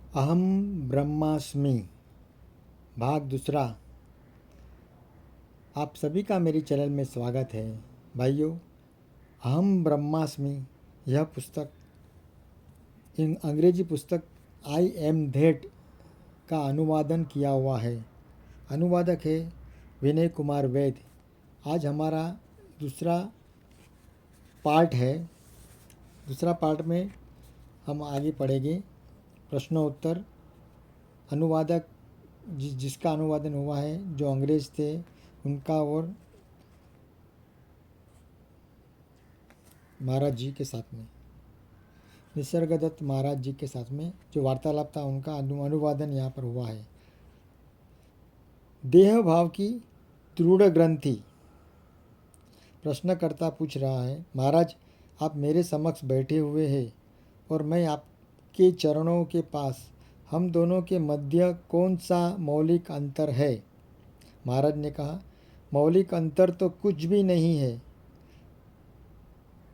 अहम ब्रह्मास्मि भाग दूसरा। आप सभी का मेरे चैनल में स्वागत है। भाइयों, अहम ब्रह्मास्मि यह पुस्तक अंग्रेजी पुस्तक आई एम दैट का अनुवादन किया हुआ है। अनुवादक है विनय कुमार वैद। आज हमारा दूसरा पार्ट है। दूसरा पार्ट में हम आगे पढ़ेंगे प्रश्नोत्तर। अनुवादक जिसका अनुवादन हुआ है, जो अंग्रेज थे उनका, और महाराज जी के साथ में, निसर्गदत्त महाराज जी के साथ में जो वार्तालाप था उनका अनुवादन यहाँ पर हुआ है। देह भाव की दृढ़ ग्रंथि। प्रश्नकर्ता पूछ रहा है, महाराज आप मेरे समक्ष बैठे हुए हैं और मैं आपके चरणों के पास, हम दोनों के मध्य कौन सा मौलिक अंतर है? महाराज ने कहा, मौलिक अंतर तो कुछ भी नहीं है।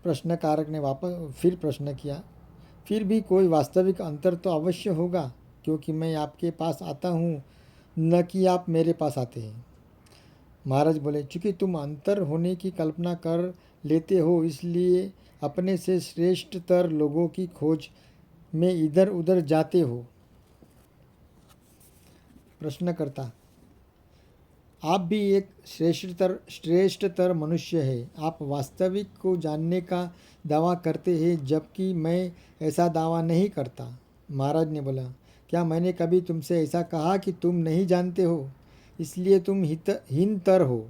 प्रश्नकारक ने वापस फिर प्रश्न किया, फिर भी कोई वास्तविक अंतर तो अवश्य होगा, क्योंकि मैं आपके पास आता हूँ, न कि आप मेरे पास आते हैं। महाराज बोले, चूँकि तुम अंतर होने की कल्पना कर लेते हो, इसलिए अपने से श्रेष्ठतर लोगों की खोज में इधर उधर जाते हो। प्रश्नकर्ता, आप भी एक श्रेष्ठतर मनुष्य है। आप वास्तविक को जानने का दावा करते हैं, जबकि मैं ऐसा दावा नहीं करता। महाराज ने बोला, क्या मैंने कभी तुमसे ऐसा कहा कि तुम नहीं जानते हो, इसलिए तुम हीनतर हो?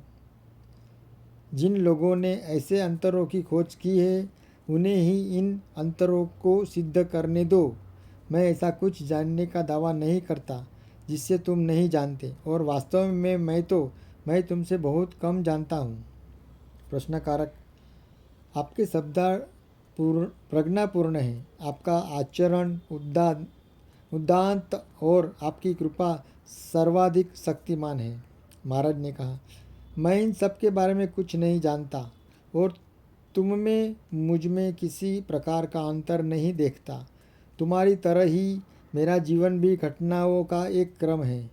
जिन लोगों ने ऐसे अंतरों की खोज की है, उन्हें ही इन अंतरों को सिद्ध करने दो। मैं ऐसा कुछ जानने का दावा नहीं करता जिससे तुम नहीं जानते, और वास्तव में मैं तुमसे बहुत कम जानता हूँ। प्रश्नकारक, आपके शब्द प्रज्ञापूर्ण है, आपका आचरण उदात्त और आपकी कृपा सर्वाधिक शक्तिमान है। महाराज ने कहा, मैं इन सब के बारे में कुछ नहीं जानता और तुम में मुझ में किसी प्रकार का अंतर नहीं देखता। तुम्हारी तरह ही मेरा जीवन भी घटनाओं का एक क्रम है।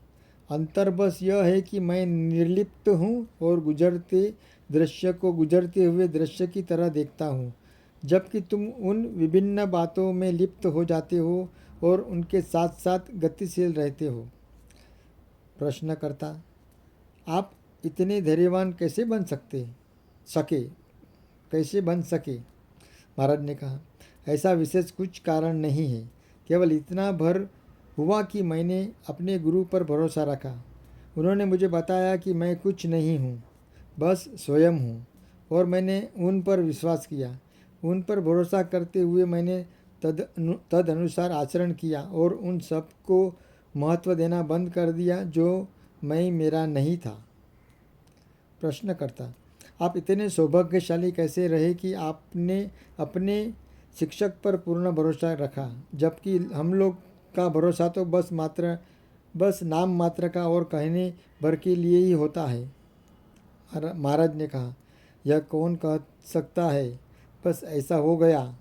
अंतर बस यह है कि मैं निर्लिप्त हूँ और गुजरते दृश्य को गुजरते हुए दृश्य की तरह देखता हूँ, जबकि तुम उन विभिन्न बातों में लिप्त हो जाते हो और उनके साथ साथ गतिशील रहते हो। प्रश्नकर्ता, आप इतने धैर्यवान कैसे बन सके? महाराज ने कहा, ऐसा विशेष कुछ कारण नहीं है, केवल इतना भर हुआ कि मैंने अपने गुरु पर भरोसा रखा। उन्होंने मुझे बताया कि मैं कुछ नहीं हूँ, बस स्वयं हूँ, और मैंने उन पर विश्वास किया। उन पर भरोसा करते हुए मैंने तद अनुसार आचरण किया और उन सब को महत्व देना बंद कर दिया जो मैं मेरा नहीं था। प्रश्नकर्ता, आप इतने सौभाग्यशाली कैसे रहे कि आपने अपने शिक्षक पर पूर्ण भरोसा रखा, जबकि हम लोग का भरोसा तो बस नाम मात्र का और कहने भर के लिए ही होता है। महाराज ने कहा, यह कौन कह सकता है, बस ऐसा हो गया।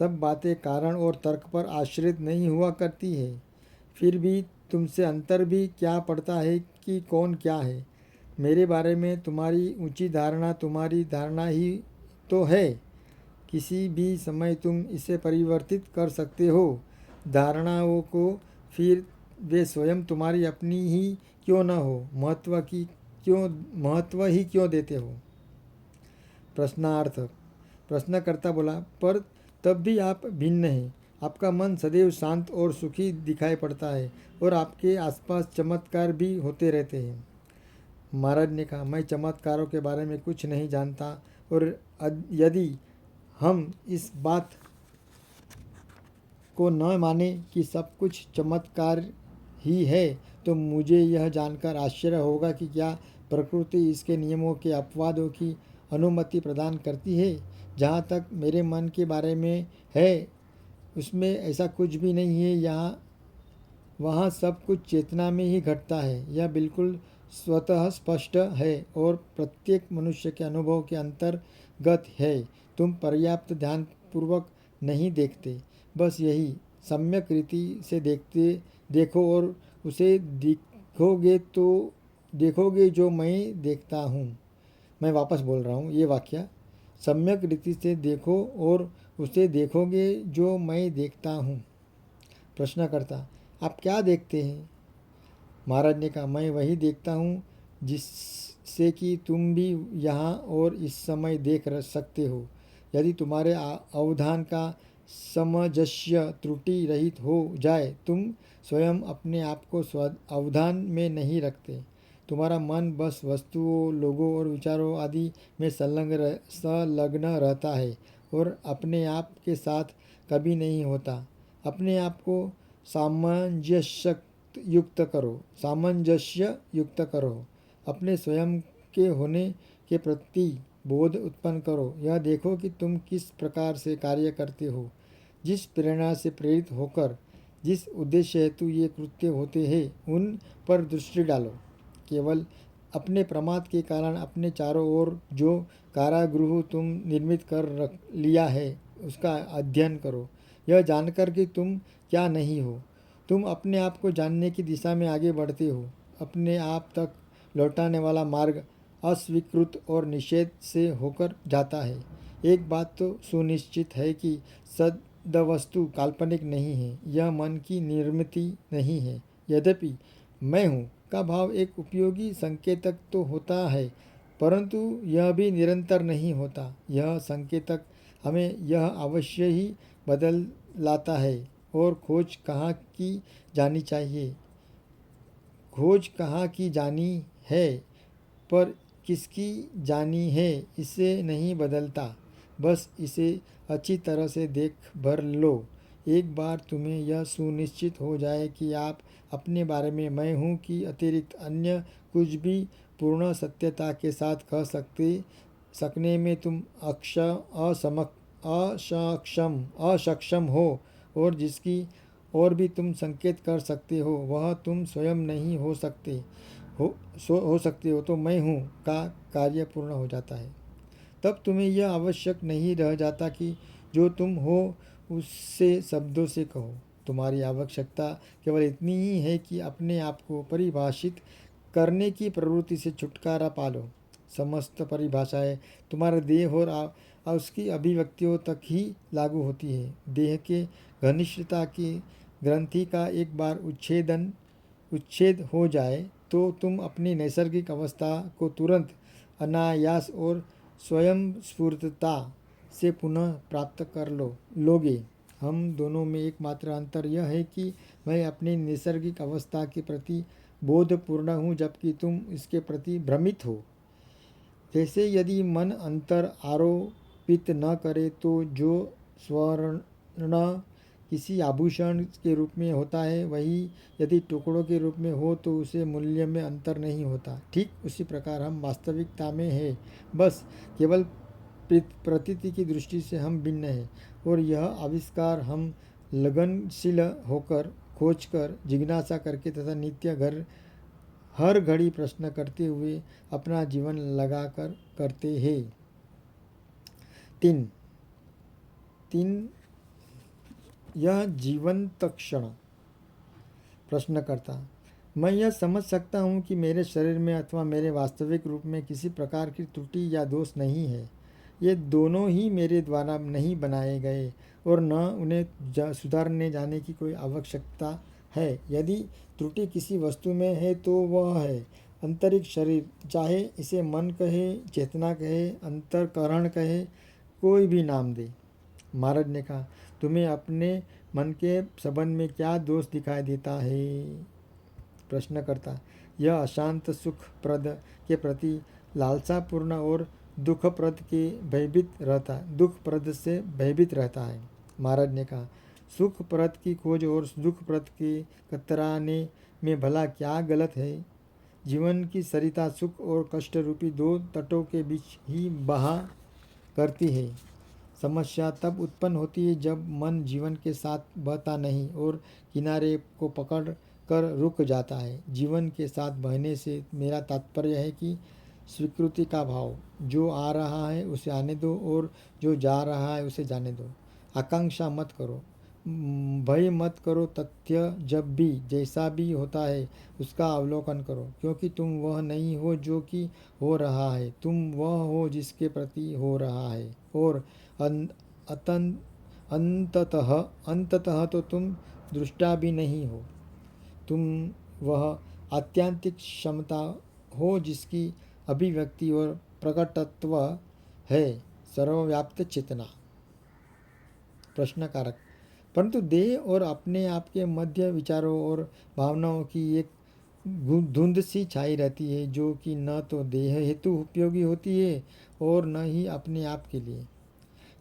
सब बातें कारण और तर्क पर आश्रित नहीं हुआ करती है। फिर भी तुमसे अंतर भी क्या पड़ता है कि कौन क्या है। मेरे बारे में तुम्हारी ऊंची धारणा तुम्हारी धारणा ही तो है। किसी भी समय तुम इसे परिवर्तित कर सकते हो। धारणाओं को फिर वे स्वयं तुम्हारी अपनी ही क्यों न हो, महत्व ही क्यों देते हो? प्रश्नार्थ। प्रश्नकर्ता बोला, पर तब भी आप भिन्न हैं। आपका मन सदैव शांत और सुखी दिखाई पड़ता है और आपके आसपास चमत्कार भी होते रहते हैं। महाराज ने कहा, मैं चमत्कारों के बारे में कुछ नहीं जानता, और यदि हम इस बात को न माने कि सब कुछ चमत्कार ही है, तो मुझे यह जानकर आश्चर्य होगा कि क्या प्रकृति इसके नियमों के अपवादों की अनुमति प्रदान करती है। जहाँ तक मेरे मन के बारे में है, उसमें ऐसा कुछ भी नहीं है। वहाँ सब कुछ चेतना में ही घटता है। यह बिल्कुल स्वतः स्पष्ट है और प्रत्येक मनुष्य के अनुभव के अंतर्गत है। तुम पर्याप्त ध्यानपूर्वक नहीं देखते, बस यही सम्यक रीति से देखते देखो और उसे देखोगे जो मैं देखता हूँ। मैं वापस बोल रहा हूँ ये वाक्य। सम्यक रीति से देखो और उसे देखोगे जो मैं देखता हूँ। प्रश्नकर्ता, आप क्या देखते हैं? महाराज ने कहा, मैं वही देखता हूँ जिससे कि तुम भी यहाँ और इस समय देख सकते हो। यदि तुम्हारे अवधान का सामंजस्य त्रुटि रहित हो जाए, तुम स्वयं अपने आप को अवधान में नहीं रखते। तुम्हारा मन बस वस्तुओं, लोगों और विचारों आदि में संलग्न रहता है और अपने आप के साथ कभी नहीं होता। अपने आप को सामंजस्य युक्त करो। अपने स्वयं के होने के प्रति बोध उत्पन्न करो। यह देखो कि तुम किस प्रकार से कार्य करते हो। जिस प्रेरणा से प्रेरित होकर जिस उद्देश्य हेतु ये कृत्य होते हैं, उन पर दृष्टि डालो। केवल अपने प्रमाद के कारण अपने चारों ओर जो कारागृह तुम निर्मित कर रख लिया है, उसका अध्ययन करो। यह जानकर कि तुम क्या नहीं हो। तुम अपने आप को जानने की दिशा में आगे बढ़ते हो। अपने आप तक लौटाने वाला मार्ग अस्वीकृत और निषेध से होकर जाता है। एक बात तो सुनिश्चित है कि सद्वस्तु काल्पनिक नहीं है, यह मन की निर्मित नहीं है। यद्यपि मैं हूँ का भाव एक उपयोगी संकेतक तो होता है, परंतु यह भी निरंतर नहीं होता। यह संकेतक हमें यह अवश्य ही बदल लाता है। और खोज कहाँ की जानी चाहिए, खोज कहाँ की जानी है, पर किसकी जानी है, इसे नहीं बदलता। बस इसे अच्छी तरह से देख भर लो। एक बार तुम्हें यह सुनिश्चित हो जाए कि आप अपने बारे में मैं हूँ कि अतिरिक्त अन्य कुछ भी पूर्ण सत्यता के साथ कह सकने में तुम असक्षम हो, और जिसकी और भी तुम संकेत कर सकते हो, वह तुम स्वयं नहीं हो सकते हो तो मैं हूँ का कार्य पूर्ण हो जाता है। तब तुम्हें यह आवश्यक नहीं रह जाता कि जो तुम हो उससे शब्दों से कहो। तुम्हारी आवश्यकता केवल इतनी ही है कि अपने आप को परिभाषित करने की प्रवृत्ति से छुटकारा पालो। समस्त परिभाषाएं तुम्हारे देह और उसकी अभिव्यक्तियों तक ही लागू होती है। देह के घनिष्ठता की ग्रंथि का एक बार उच्छेद हो जाए तो तुम अपनी नैसर्गिक अवस्था को तुरंत अनायास और स्वयं स्फूर्तता से पुनः प्राप्त कर लोगे। हम दोनों में एकमात्र अंतर यह है कि मैं अपनी नैसर्गिक अवस्था के प्रति बोधपूर्ण हूँ, जबकि तुम इसके प्रति भ्रमित हो। जैसे यदि मन अंतर आरोपित न करे तो जो स्वर्ण किसी आभूषण के रूप में होता है, वही यदि टुकड़ों के रूप में हो तो उसे मूल्य में अंतर नहीं होता। ठीक उसी प्रकार हम वास्तविकता में है, बस केवल प्रतीति की दृष्टि से हम भिन्न हैं। और यह आविष्कार हम लगनशील होकर, खोजकर, जिज्ञासा करके तथा नित्य हर घड़ी प्रश्न करते हुए अपना जीवन लगाकर करते हैं। 3 यह जीवंत क्षण। प्रश्नकर्ता, मैं यह समझ सकता हूँ कि मेरे शरीर में अथवा मेरे वास्तविक रूप में किसी प्रकार की त्रुटि या दोष नहीं है। ये दोनों ही मेरे द्वारा नहीं बनाए गए और न उन्हें सुधारने जाने की कोई आवश्यकता है। यदि त्रुटि किसी वस्तु में है तो वह है अंतरिक्ष शरीर, चाहे इसे मन कहे, चेतना कहे, अंतःकरण कहे, कोई भी नाम दे। महाराज ने कहा, तुम्हें अपने मन के संबंध में क्या दोष दिखाई देता है? प्रश्नकर्ता, यह अशांत सुखप्रद के प्रति लालसापूर्ण और दुखप्रद से भयभीत रहता है। महाराज ने कहा, सुखप्रद की खोज और दुखप्रद के कतराने में भला क्या गलत है? जीवन की सरिता सुख और कष्ट रूपी दो तटों के बीच ही बहा करती है। समस्या तब उत्पन्न होती है जब मन जीवन के साथ बहता नहीं और किनारे को पकड़ कर रुक जाता है। जीवन के साथ बहने से मेरा तात्पर्य है कि स्वीकृति का भाव, जो आ रहा है उसे आने दो और जो जा रहा है उसे जाने दो। आकांक्षा मत करो, भय मत करो, तथ्य जब भी जैसा भी होता है उसका अवलोकन करो, क्योंकि तुम वह नहीं हो जो कि हो रहा है, तुम वह हो जिसके प्रति हो रहा है। और अन, अतन अंततः अंततः तो तुम दृष्टा भी नहीं हो, तुम वह आत्यांतिक क्षमता हो जिसकी अभिव्यक्ति और प्रकटत्व है सर्वव्याप्त चेतना। प्रश्नकारक, परंतु देह और अपने आप के मध्य विचारों और भावनाओं की एक धुंध सी छाई रहती है, जो कि न तो देह हेतु उपयोगी होती है और न ही अपने आप के लिए।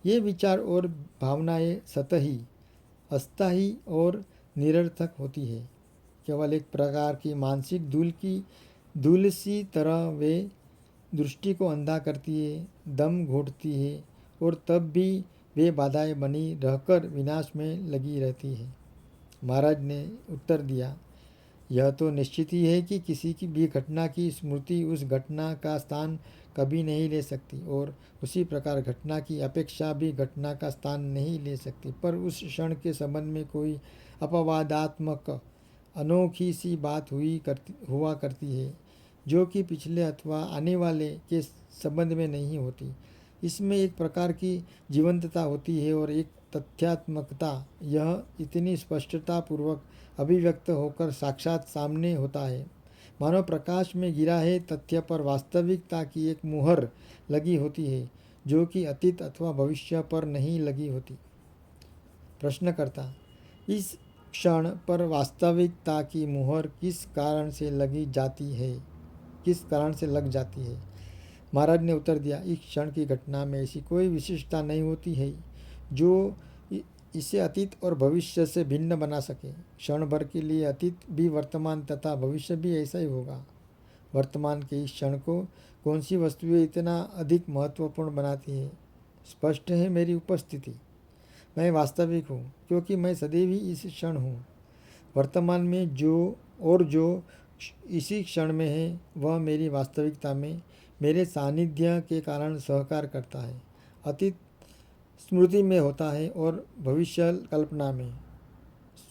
ये विचार और भावनाएं सतही, अस्थायी और निरर्थक होती है। केवल एक प्रकार की मानसिक धूल सी तरह वे दृष्टि को अंधा करती है, दम घोटती है, और तब भी वे बाधाएं बनी रहकर विनाश में लगी रहती है। महाराज ने उत्तर दिया, यह तो निश्चित ही है कि किसी की भी घटना की स्मृति उस घटना का स्थान कभी नहीं ले सकती, और उसी प्रकार घटना की अपेक्षा भी घटना का स्थान नहीं ले सकती। पर उस क्षण के संबंध में कोई अपवादात्मक अनोखी सी बात हुआ करती है, जो कि पिछले अथवा आने वाले के संबंध में नहीं होती। इसमें एक प्रकार की जीवंतता होती है और एक तथ्यात्मकता। यह इतनी स्पष्टता पूर्वक अभिव्यक्त होकर साक्षात सामने होता है, मानो प्रकाश में गिरा है तथ्य पर वास्तविकता की एक मुहर लगी होती है, जो कि अतीत अथवा भविष्य पर नहीं लगी होती। प्रश्नकर्ता, इस क्षण पर वास्तविकता की मुहर किस कारण से लगी जाती है, किस कारण से लग जाती है? महाराज ने उत्तर दिया, इस क्षण की घटना में ऐसी कोई विशिष्टता नहीं होती है जो इसे अतीत और भविष्य से भिन्न बना सके। क्षण भर के लिए अतीत भी वर्तमान तथा भविष्य भी ऐसा ही होगा। वर्तमान के इस क्षण को कौन सी वस्तुएं इतना अधिक महत्वपूर्ण बनाती है? स्पष्ट है मेरी उपस्थिति। मैं वास्तविक हूँ, क्योंकि मैं सदैव ही इस क्षण हूँ। वर्तमान में जो इसी क्षण में है, वह मेरी वास्तविकता में मेरे सानिध्य के कारण सहकार करता है। अतीत स्मृति में होता है और भविष्य कल्पना में।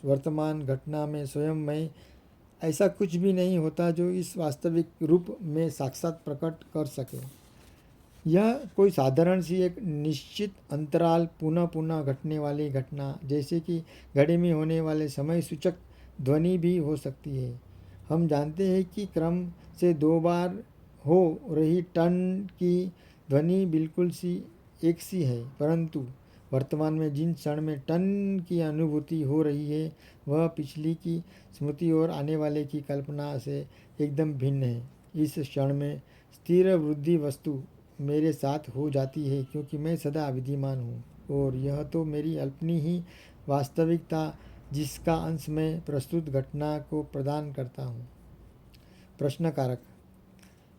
वर्तमान घटना में स्वयं में ऐसा कुछ भी नहीं होता जो इस वास्तविक रूप में साक्षात प्रकट कर सके। यह कोई साधारण सी एक निश्चित अंतराल पुनः पुनः घटने वाली घटना, जैसे कि घड़ी में होने वाले समय सूचक ध्वनि भी हो सकती है। हम जानते हैं कि क्रम से 2 बार हो रही टन की ध्वनि बिल्कुल एक सी है, परंतु वर्तमान में जिन क्षण में टन की अनुभूति हो रही है, वह पिछली की स्मृति और आने वाले की कल्पना से एकदम भिन्न है। इस क्षण में स्थिर वृद्धि वस्तु मेरे साथ हो जाती है, क्योंकि मैं सदा विद्यमान हूँ, और यह तो मेरी अपनी ही वास्तविकता जिसका अंश मैं प्रस्तुत घटना को प्रदान करता हूँ। प्रश्नकारक,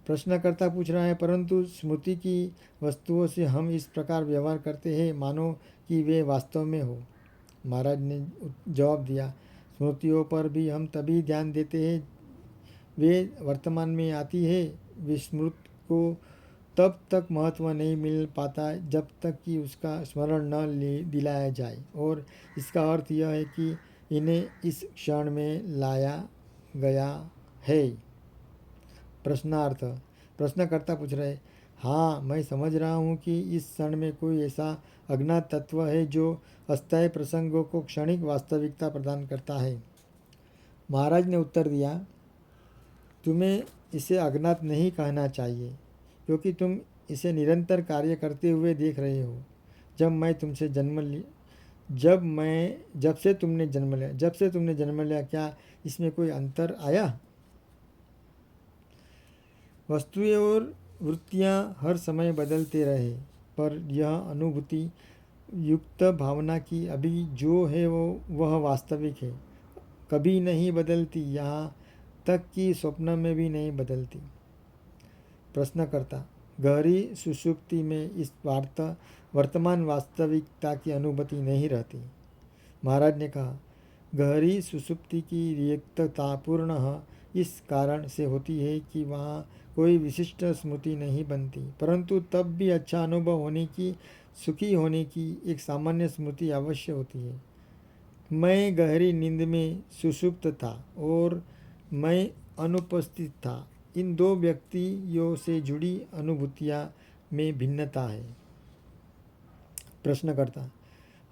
प्रश्नकर्ता पूछ रहा है, परंतु स्मृति की वस्तुओं से हम इस प्रकार व्यवहार करते हैं मानो कि वे वास्तव में हो। महाराज ने जवाब दिया, स्मृतियों पर भी हम तभी ध्यान देते हैं वे वर्तमान में आती है। विस्मृत को तब तक महत्व नहीं मिल पाता जब तक कि उसका स्मरण न दिलाया जाए, और इसका अर्थ यह है कि इन्हें इस क्षण में लाया गया है। प्रश्नार्थ, प्रश्नकर्ता पूछ रहे, हाँ मैं समझ रहा हूँ कि इस क्षण में कोई ऐसा अज्ञात तत्व है जो अस्थायी प्रसंगों को क्षणिक वास्तविकता प्रदान करता है। महाराज ने उत्तर दिया, तुम्हें इसे अज्ञात नहीं कहना चाहिए, क्योंकि तुम इसे निरंतर कार्य करते हुए देख रहे हो। जब से तुमने जन्म लिया क्या इसमें कोई अंतर आया? वस्तुएं और वृत्तियां हर समय बदलते रहे, पर यह अनुभूति युक्त भावना की अभी जो है वह वास्तविक है, कभी नहीं बदलती, यहाँ तक कि स्वप्न में भी नहीं बदलती। प्रश्नकर्ता, गहरी सुषुप्ति में इस वर्तमान वास्तविकता की अनुभूति नहीं रहती। महाराज ने कहा, गहरी सुषुप्ति की रिक्तता पूर्णतः इस कारण से होती है कि वहाँ कोई विशिष्ट स्मृति नहीं बनती, परंतु तब भी अच्छा अनुभव होने की, सुखी होने की एक सामान्य स्मृति अवश्य होती है। मैं गहरी नींद में सुषुप्त था और मैं अनुपस्थित था। इन दो व्यक्तियों से जुड़ी अनुभूतियाँ में भिन्नता है। प्रश्नकर्ता,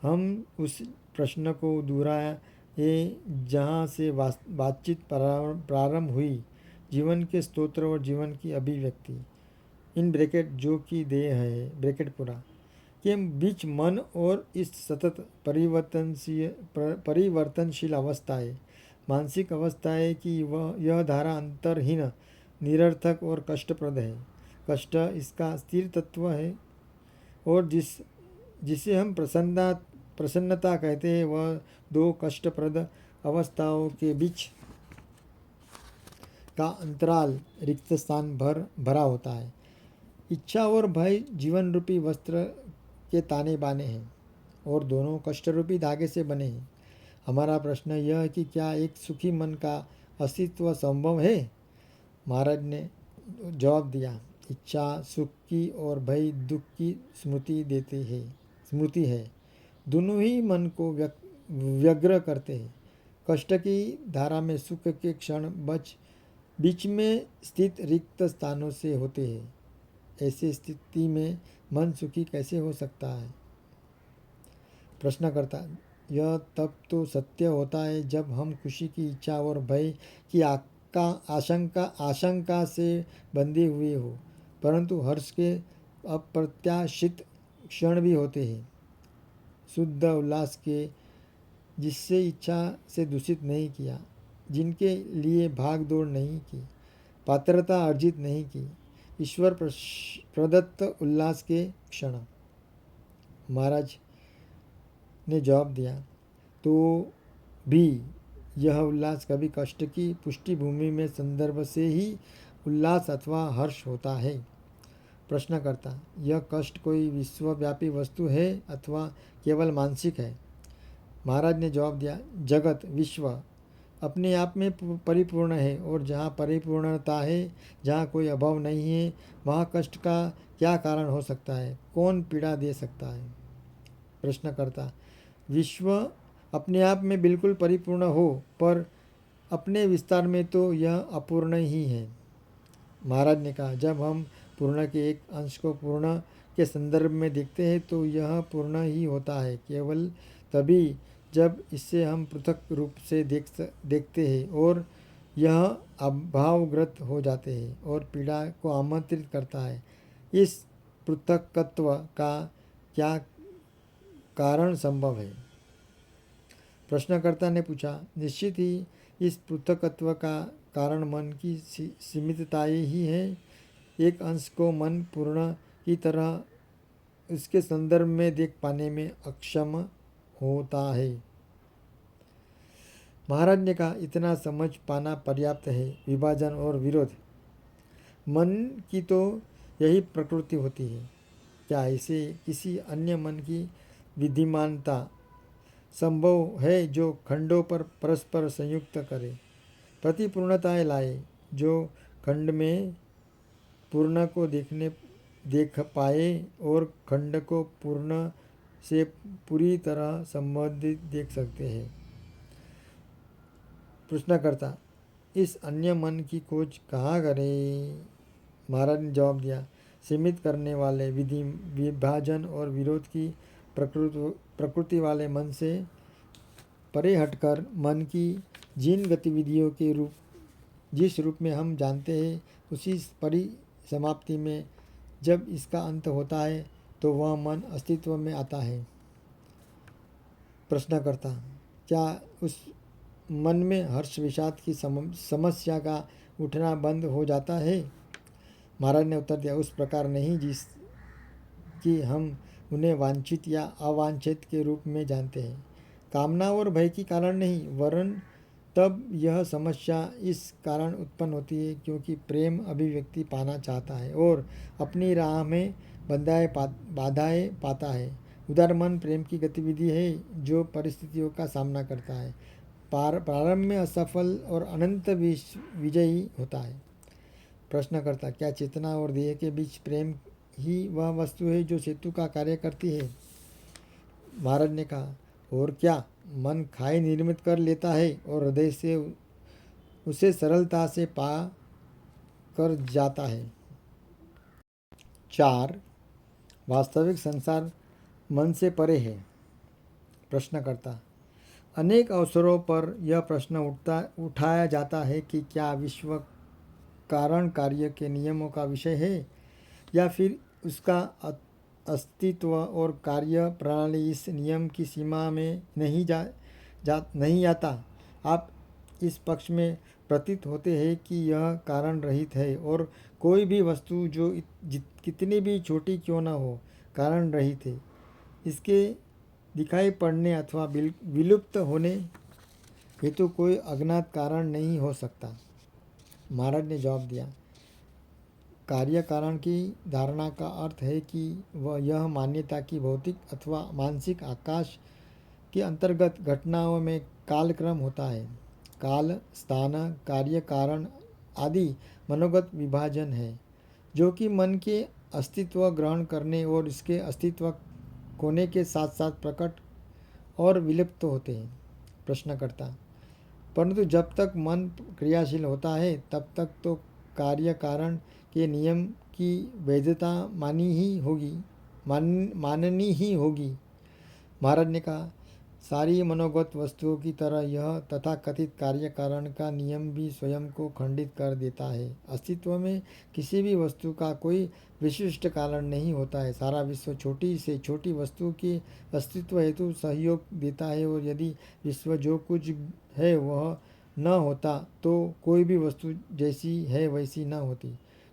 हम उस प्रश्न को दोहराए जहाँ से बातचीत प्रारंभ हुई। जीवन के स्तोत्र और जीवन की अभिव्यक्ति इन ब्रैकेट जो कि देह है ब्रैकेट पूरा के बीच मन और इस सतत परिवर्तनशील अवस्थाएं मानसिक अवस्थाएं कि वह यह धारा अंतरहीन निरर्थक और कष्टप्रद है। कष्ट इसका स्थिर तत्व है और जिसे हम प्रसन्नता कहते हैं वह दो कष्टप्रद अवस्थाओं के बीच का अंतराल रिक्त स्थान भरा होता है। इच्छा और भय जीवन रूपी वस्त्र के ताने बाने हैं और दोनों कष्ट रूपी धागे से बने हैं। हमारा प्रश्न यह है कि क्या एक सुखी मन का अस्तित्व संभव है? महाराज ने जवाब दिया, इच्छा सुख की और भय दुख की स्मृति है। दोनों ही मन को व्यग्र करते हैं। कष्ट की धारा में सुख के क्षण बीच में स्थित रिक्त स्थानों से होते हैं। ऐसी स्थिति में मन सुखी कैसे हो सकता है? प्रश्नकर्ता, यह तब तो सत्य होता है जब हम खुशी की इच्छा और भय की आशंका से बंधे हुए हो, परंतु हर्ष के अप्रत्याशित क्षण भी होते हैं, शुद्ध उल्लास के जिससे इच्छा से दूषित नहीं किया, जिनके लिए भाग दौड़ नहीं की, पात्रता अर्जित नहीं की, ईश्वर प्रदत्त उल्लास के क्षण। महाराज ने जवाब दिया, तो भी यह उल्लास कभी कष्ट की पृष्ठभूमि में संदर्भ से ही उल्लास अथवा हर्ष होता है। प्रश्नकर्ता, यह कष्ट कोई विश्वव्यापी वस्तु है अथवा केवल मानसिक है? महाराज ने जवाब दिया, जगत विश्व अपने आप में परिपूर्ण है और जहाँ परिपूर्णता है, जहाँ कोई अभाव नहीं है, वहाँ कष्ट का क्या कारण हो सकता है? कौन पीड़ा दे सकता है? प्रश्नकर्ता, विश्व अपने आप में बिल्कुल परिपूर्ण हो पर अपने विस्तार में तो यह अपूर्ण ही है। महाराज ने कहा, जब हम पूर्ण के एक अंश को पूर्ण के संदर्भ में देखते हैं तो यह पूर्ण ही होता है, केवल तभी जब इससे हम पृथक रूप से देखते हैं और यह अभावग्रस्त हो जाते हैं और पीड़ा को आमंत्रित करता है। इस पृथकत्व का क्या कारण संभव है? प्रश्नकर्ता ने पूछा, निश्चित ही इस पृथकत्व का कारण मन की सीमितताएं ही है। एक अंश को मन पूर्ण की तरह उसके संदर्भ में देख पाने में अक्षम होता है। महाराज ने कहा, इतना समझ पाना पर्याप्त है। विभाजन और विरोध मन की तो यही प्रकृति होती है। क्या इसे किसी अन्य मन की विद्यमानता संभव है जो खंडों पर परस्पर संयुक्त करे, प्रतिपूर्णताएं लाए, जो खंड में पूर्ण को देख पाए और खंड को पूर्ण से पूरी तरह संबंधित देख सकते हैं? प्रश्नकर्ता, इस अन्य मन की खोज कहाँ करें? महाराज ने जवाब दिया, सीमित करने वाले विभाजन और विरोध की प्रकृति वाले मन से परे हटकर मन की जिन गतिविधियों के जिस रूप में हम जानते हैं उसी परिसमाप्ति में जब इसका अंत होता है तो वह मन अस्तित्व में आता है। प्रश्नकर्ता, क्या उस मन में हर्ष विषाद की समस्या का उठना बंद हो जाता है? महाराज ने उत्तर दिया, उस प्रकार नहीं जिस कि हम उन्हें वांछित या अवांछित के रूप में जानते हैं। कामना और भय की कारण नहीं, वरन तब यह समस्या इस कारण उत्पन्न होती है क्योंकि प्रेम अभिव्यक्ति पाना चाहता है और अपनी राह में बाधाएं पाता है। उदार मन प्रेम की गतिविधि है जो परिस्थितियों का सामना करता है, प्रारंभ में असफल और अनंत विजयी होता है। प्रश्नकर्ता, क्या चेतना और देह के बीच प्रेम ही वह वस्तु है जो सेतु का कार्य करती है? महाराज ने कहा, और क्या? मन खाई निर्मित कर लेता है और हृदय से उसे सरलता से पा कर जाता है। 4. वास्तविक संसार मन से परे है। प्रश्नकर्ता, अनेक अवसरों पर यह प्रश्न उठाया जाता है कि क्या विश्व कारण कार्य के नियमों का विषय है या फिर उसका अस्तित्व और कार्य प्रणाली इस नियम की सीमा में नहीं आता। आप इस पक्ष में प्रतीत होते हैं कि यह कारण रहित है और कोई भी वस्तु जो कितनी भी छोटी क्यों न हो कारण रहित है। इसके दिखाई पड़ने अथवा विलुप्त होने हेतु कोई अज्ञात कारण नहीं हो सकता। महाराज ने जवाब दिया, कार्य कारण की धारणा का अर्थ है कि वह यह मान्यता की भौतिक अथवा मानसिक आकाश के अंतर्गत घटनाओं में कालक्रम होता है। काल, स्थान, कार्य कारण आदि मनोगत विभाजन है जो कि मन के अस्तित्व ग्रहण करने और इसके अस्तित्व खोने के साथ साथ प्रकट और विलुप्त होते हैं। प्रश्नकर्ता, परंतु जब तक मन क्रियाशील होता है तब तक तो कार्य कारण के नियम की वैधता माननी ही होगी। महाराज ने कहा, सारी मनोगत वस्तुओं की तरह यह तथाकथित कार्य कारण का नियम भी स्वयं को खंडित कर देता है। अस्तित्व में किसी भी वस्तु का कोई विशिष्ट कारण नहीं होता है। सारा विश्व छोटी से छोटी वस्तु के अस्तित्व हेतु सहयोग देता है और यदि विश्व जो कुछ है वह न होता तो कोई भी वस्तु जैसी है वैसी न होती,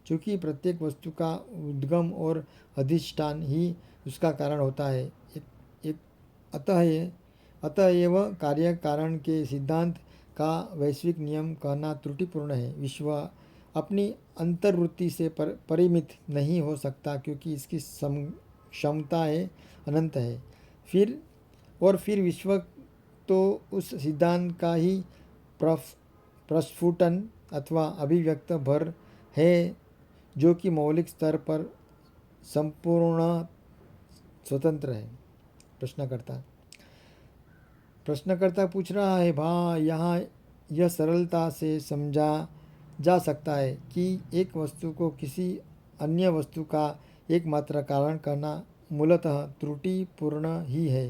क्योंकि प्रत्येक वस्तु का उद्गम और अधिष्ठान ही उसका कारण होता है। अतएव कार्य कारण के सिद्धांत का वैश्विक नियम कहना त्रुटिपूर्ण है। विश्व अपनी अंतर्वृत्ति से परिमित नहीं हो सकता क्योंकि इसकी क्षमताएं अनंत है। फिर विश्व तो उस सिद्धांत का ही प्रस्फुटन अथवा अभिव्यक्त भर है जो कि मौलिक स्तर पर संपूर्ण स्वतंत्र है। प्रश्नकर्ता पूछ रहा है, यहाँ यह सरलता से समझा जा सकता है कि एक वस्तु को किसी अन्य वस्तु का एकमात्र कारण कहना मूलतः त्रुटिपूर्ण ही है।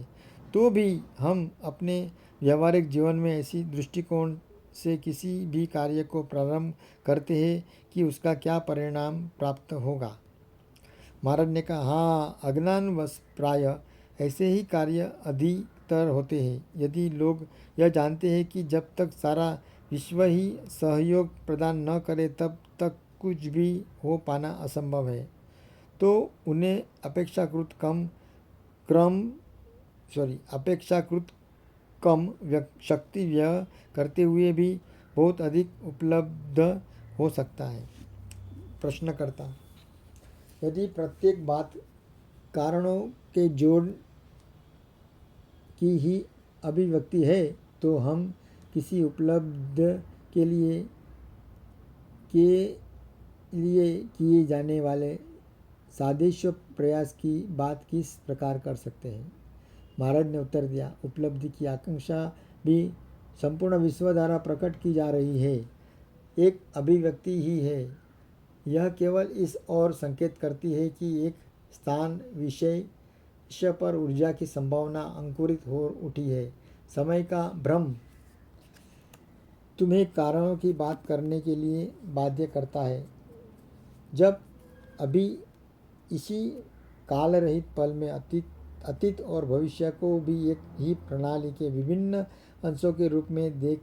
तो भी हम अपने व्यावहारिक जीवन में ऐसी दृष्टिकोण से किसी भी कार्य को प्रारंभ करते हैं कि उसका क्या परिणाम प्राप्त होगा। महाराज ने कहा, हाँ, अज्ञानवश प्राय ऐसे ही कार्य अधिकतर होते हैं। यदि लोग यह जानते हैं कि जब तक सारा विश्व ही सहयोग प्रदान न करे तब तक कुछ भी हो पाना असंभव है, तो उन्हें अपेक्षाकृत कम शक्ति व्यय करते हुए भी बहुत अधिक उपलब्ध हो सकता है। प्रश्नकर्ता, यदि प्रत्येक बात कारणों के जोड़ की ही अभिव्यक्ति है तो हम किसी उपलब्ध के लिए किए जाने वाले सादेश्य प्रयास की बात किस प्रकार कर सकते हैं। महाराज ने उत्तर दिया, उपलब्धि की आकांक्षा भी संपूर्ण विश्व द्वारा प्रकट की जा रही है, एक अभिव्यक्ति ही है। यह केवल इस ओर संकेत करती है कि एक स्थान विषय पर ऊर्जा की संभावना अंकुरित हो उठी है। समय का भ्रम तुम्हें कारणों की बात करने के लिए बाध्य करता है, जब अभी इसी काल रहित पल में अतीत और भविष्य को भी एक ही प्रणाली के विभिन्न अंशों के रूप में देख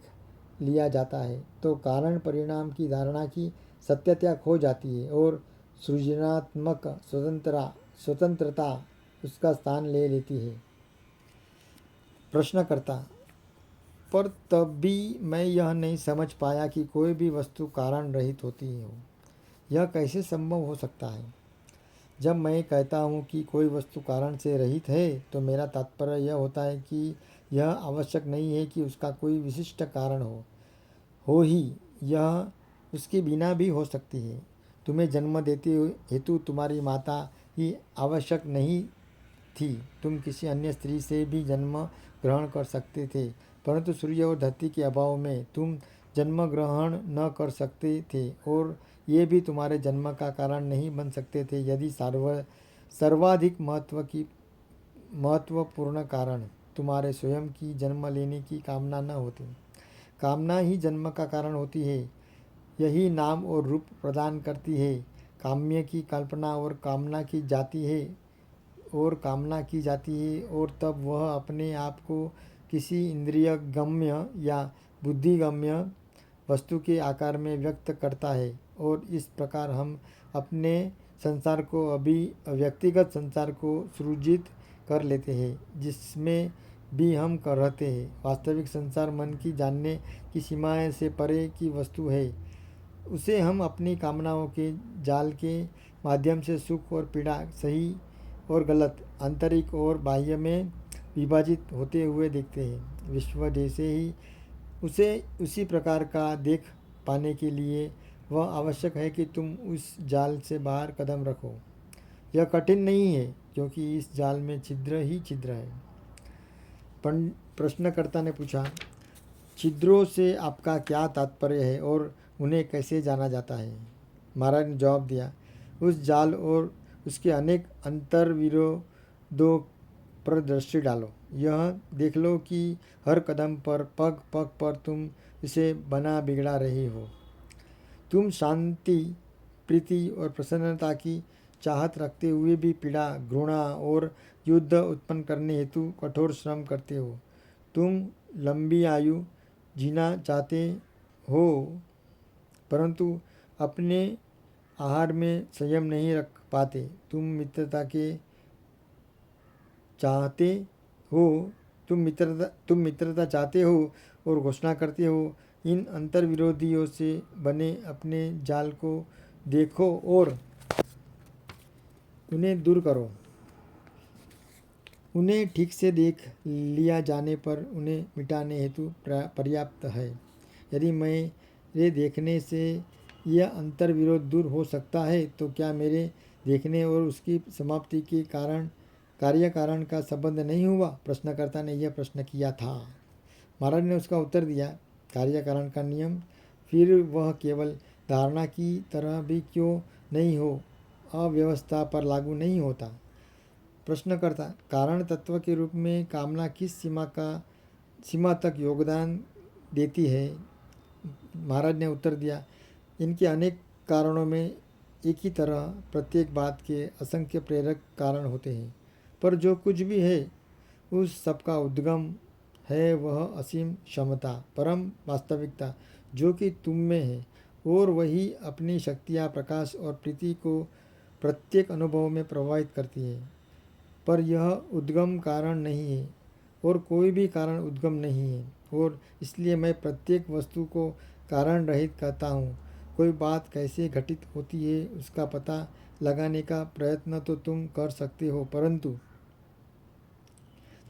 लिया जाता है, तो कारण परिणाम की धारणा की सत्यता खो जाती है और सृजनात्मक स्वतंत्रता उसका स्थान ले लेती है। प्रश्नकर्ता, पर तब भी मैं यह नहीं समझ पाया कि कोई भी वस्तु कारण रहित होती हो। यह कैसे संभव हो सकता है? जब मैं कहता हूँ कि कोई वस्तु कारण से रहित है तो मेरा तात्पर्य यह होता है कि यह आवश्यक नहीं है कि उसका कोई विशिष्ट कारण हो ही, यह उसके बिना भी हो सकती है। तुम्हें जन्म देते हेतु तुम्हारी माता ही आवश्यक नहीं थी, तुम किसी अन्य स्त्री से भी जन्म ग्रहण कर सकते थे, परंतु सूर्य और धरती के अभाव में तुम जन्म ग्रहण न कर सकते थे और ये भी तुम्हारे जन्म का कारण नहीं बन सकते थे यदि सर्वाधिक महत्वपूर्ण कारण तुम्हारे स्वयं की जन्म लेने की कामना न होती। कामना ही जन्म का कारण होती है, यही नाम और रूप प्रदान करती है। काम्य की कल्पना और कामना की जाती है और तब वह अपने आप को किसी इंद्रिय गम्य या बुद्धिगम्य वस्तु के आकार में व्यक्त करता है और इस प्रकार हम अपने संसार को व्यक्तिगत संसार को सृजित कर लेते हैं जिसमें भी हम रहते हैं। वास्तविक संसार मन की जानने की सीमाएं से परे की वस्तु है। उसे हम अपनी कामनाओं के जाल के माध्यम से सुख और पीड़ा, सही और गलत, आंतरिक और बाह्य में विभाजित होते हुए देखते हैं। विश्व जैसे ही उसे उसी प्रकार का देख पाने के लिए वह आवश्यक है कि तुम उस जाल से बाहर कदम रखो। यह कठिन नहीं है क्योंकि इस जाल में छिद्र ही छिद्र है। प्रश्नकर्ता ने पूछा, छिद्रों से आपका क्या तात्पर्य है और उन्हें कैसे जाना जाता है? महाराज ने जवाब दिया, उस जाल और उसके अनेक अंतर्विरोधों पर दृष्टि डालो। यह देख लो कि हर कदम पर, पग पग पर तुम इसे बना बिगड़ा रही हो। तुम शांति, प्रीति और प्रसन्नता की चाहत रखते हुए भी पीड़ा, घृणा और युद्ध उत्पन्न करने हेतु कठोर श्रम करते हो। तुम लंबी आयु जीना चाहते हो परंतु अपने आहार में संयम नहीं रख पाते। तुम मित्रता चाहते हो और घोषणा करते हो। इन अंतर्विरोधियों से बने अपने जाल को देखो और उन्हें दूर करो। उन्हें ठीक से देख लिया जाने पर उन्हें मिटाने हेतु पर्याप्त है। यदि मेरे देखने से यह अंतर्विरोध दूर हो सकता है तो क्या मेरे देखने और उसकी समाप्ति के कार्य कारण का संबंध नहीं हुआ? प्रश्नकर्ता ने यह प्रश्न किया था। महाराज ने उसका उत्तर दिया, कार्य कारण का नियम फिर वह केवल धारणा की तरह भी क्यों नहीं हो, अव्यवस्था पर लागू नहीं होता। प्रश्नकर्ता, कारण तत्व के रूप में कामना किस सीमा तक योगदान देती है? महाराज ने उत्तर दिया, इनके अनेक कारणों में एक ही तरह प्रत्येक बात के असंख्य प्रेरक कारण होते हैं, पर जो कुछ भी है उस सबका उद्गम है वह असीम क्षमता, परम वास्तविकता जो कि तुम में है और वही अपनी शक्तियाँ, प्रकाश और प्रीति को प्रत्येक अनुभव में प्रभावित करती है। पर यह उद्गम कारण नहीं है और कोई भी कारण उद्गम नहीं है और इसलिए मैं प्रत्येक वस्तु को कारण रहित कहता हूँ। कोई बात कैसे घटित होती है उसका पता लगाने का प्रयत्न तो तुम कर सकते हो, परंतु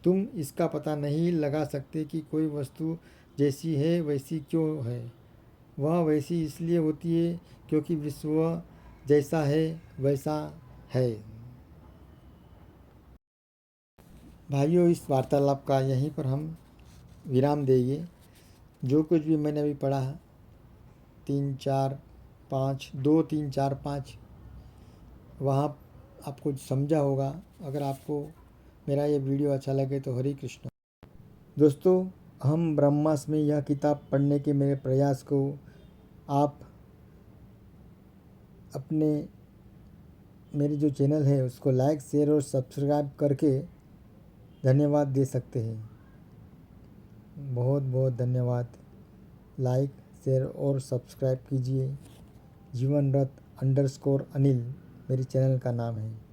तुम इसका पता नहीं लगा सकते कि कोई वस्तु जैसी है वैसी क्यों है। वह वैसी इसलिए होती है क्योंकि विश्व जैसा है वैसा है। भाइयों, इस वार्तालाप का यहीं पर हम विराम देंगे। जो कुछ भी मैंने अभी पढ़ा 3, 4, 5, 2, 3, 4, 5 वहाँ आपको समझा होगा। अगर आपको मेरा ये वीडियो अच्छा लगे तो हरे कृष्ण। दोस्तों, हम ब्रह्मास्त्र में यह किताब पढ़ने के मेरे प्रयास को आप अपने मेरे जो चैनल है उसको लाइक, शेयर और सब्सक्राइब करके धन्यवाद दे सकते हैं। बहुत बहुत धन्यवाद। लाइक, शेयर और सब्सक्राइब कीजिए। जीवन रथ _ अनिल मेरी चैनल का नाम है।